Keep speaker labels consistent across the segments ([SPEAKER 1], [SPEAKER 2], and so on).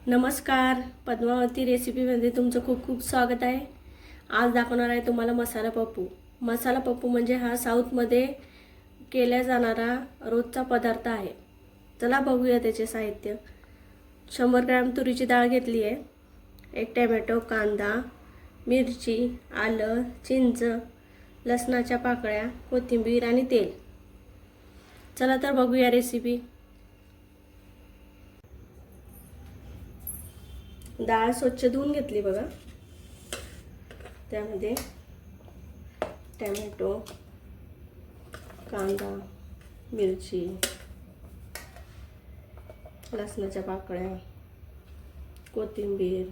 [SPEAKER 1] नमस्कार, पद्मावती रेसिपीमध्ये तुमचं खूप खूप स्वागत आहे। आज दाखवणार आहे तुम्हाला मसाला पप्पू। मसाला पप्पू म्हणजे हा साऊथमध्ये केला जाणारा रोजचा पदार्थ आहे। चला बघूया त्याचे साहित्य। 100 ग्रॅम तुरीची डाळ घेतली आहे, 1 टोमॅटो, कांदा, मिरची, आलं, चिंच, लसणाच्या पाकळ्या, कोथिंबीर आणि तेल। चला तर बघूया रेसिपी। डाळ स्वच्छ धुवून घेतली बघा। त्यामध्ये टोमॅटो, कांदा, मिरची, लसणाच्या पाकळ्या, कोथिंबीर,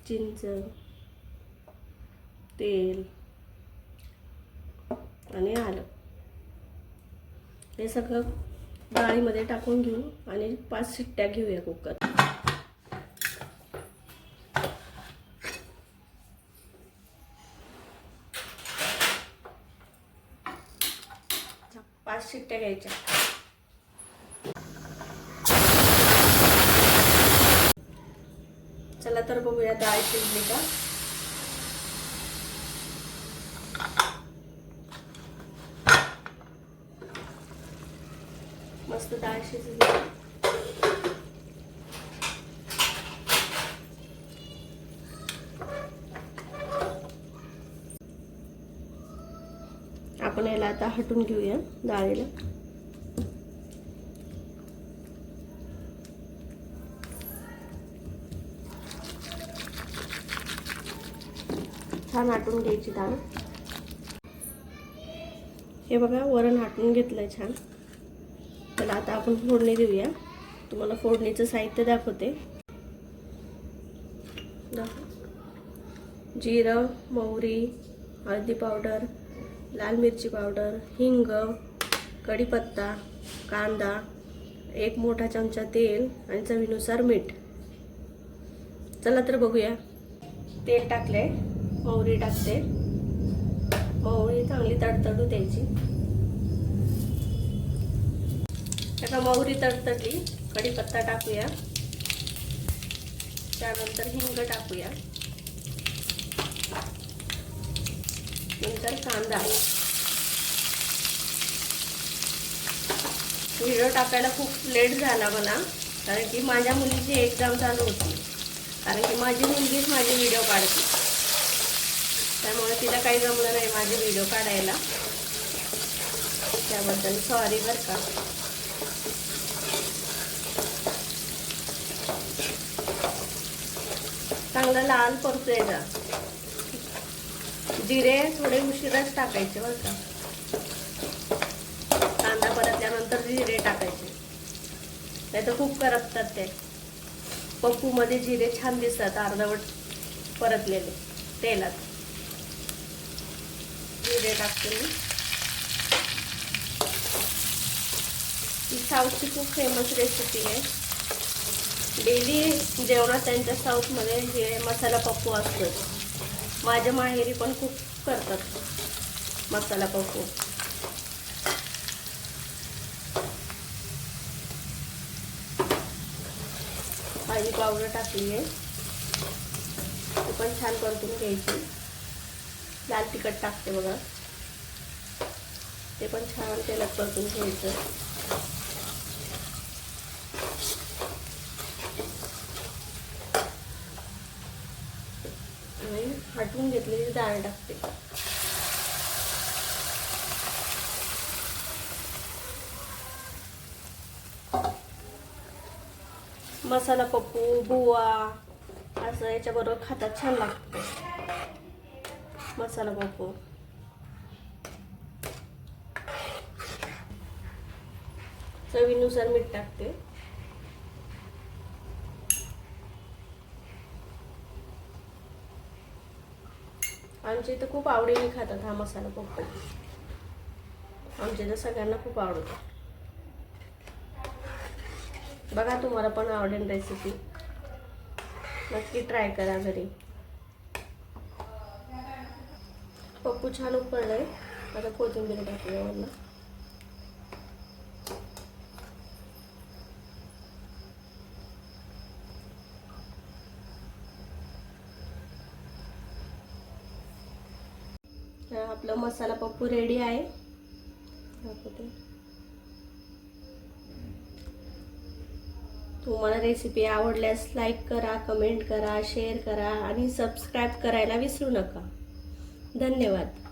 [SPEAKER 1] चिंच, तेल आणि आलं हे सगळं डाळीमध्ये टाकून घेऊ आणि 5 शिट्ट्या घेऊया कुकर। 5 शिट्ट्या घ्यायच्या। चला तर बघूया डाळ शिजली का। मस्त डाळ शिजली। आपण याला आता हटून घेऊया डाळीला। छान हटून घ्यायची डाळ। हे बघा वरण हटून घेतलंय छान। त्याला आता आपण फोडणी देऊया। तुम्हाला फोडणीचं साहित्य दाखवते। जिरं, मोहरी, हळदी पावडर, लाल मिरची पावडर, हिंग, कढीपत्ता, कांदा, 1 मोठा चमचा तेल आणि चवीनुसार मीठ। चला तर बघूया। तेल टाकले, मोहरी टाकते। मोहरी चांगली तडतडू द्यायची। आता मोहरी तडतडली, कढीपत्ता टाकूया। त्यानंतर हिंग टाकूया। नंतर कांदा। व्हिडिओ टाकायला खूप लेट झाला मला, कारण की माझ्या मुलीची एक्झाम चालू होती। कारण की माझी मुलगीच माझे व्हिडिओ काढते, त्यामुळे तिला काही जमलं नाही माझे व्हिडिओ काढायला। त्याबद्दल सॉरी बरं का। चांगला लाल परतूया। जिरे थोडे उशिराच टाकायचे बरं का। कांदा परतल्यानंतर जिरे टाकायचे, नाही तर खूप करपतात ते। पप्पू मध्ये जिरे छान दिसतात अर्धवट परतलेले तेलात। जिरे टाकते मी। ही साऊथची खूप फेमस रेसिपी आहे। डेली जेवणात त्यांच्या साऊथमध्ये हे मसाला पप्पू असतो। माझ्या माहेरी पण खूप करतात मसाला पप्पू। हळदी पावडर टाकली आहे, ती पण छान परतून घ्यायची। लाल तिखट टाकते बघा, ते पण छान तेलात परतून घ्यायचं। आणि हटवून घेतलेली डाळ टाकते। मसाला पप्पू, बुवा असं याच्याबरोबर खातात, छान लागतं मसाला पप्पू। चवीनुसार मीठ टाकते। आमच्या इथं खूप आवडीने खातात हा मसाला पप्पू। आमच्या इथं सगळ्यांना खूप आवडतो। बघा तुम्हाला पण आवडेल रेसिपी, नक्की ट्राय करा घरी। पप्पू छान उकळलंय, आता कोथिंबीर टाकूया वरनं। तर आपला मसाला पप्पू रेडी आहे. दाखवते. तुम्हाला रेसिपी आवडल्यास लाईक करा, कमेंट करा, शेअर करा आणि सबस्क्राईब करायला विसरू नका. धन्यवाद.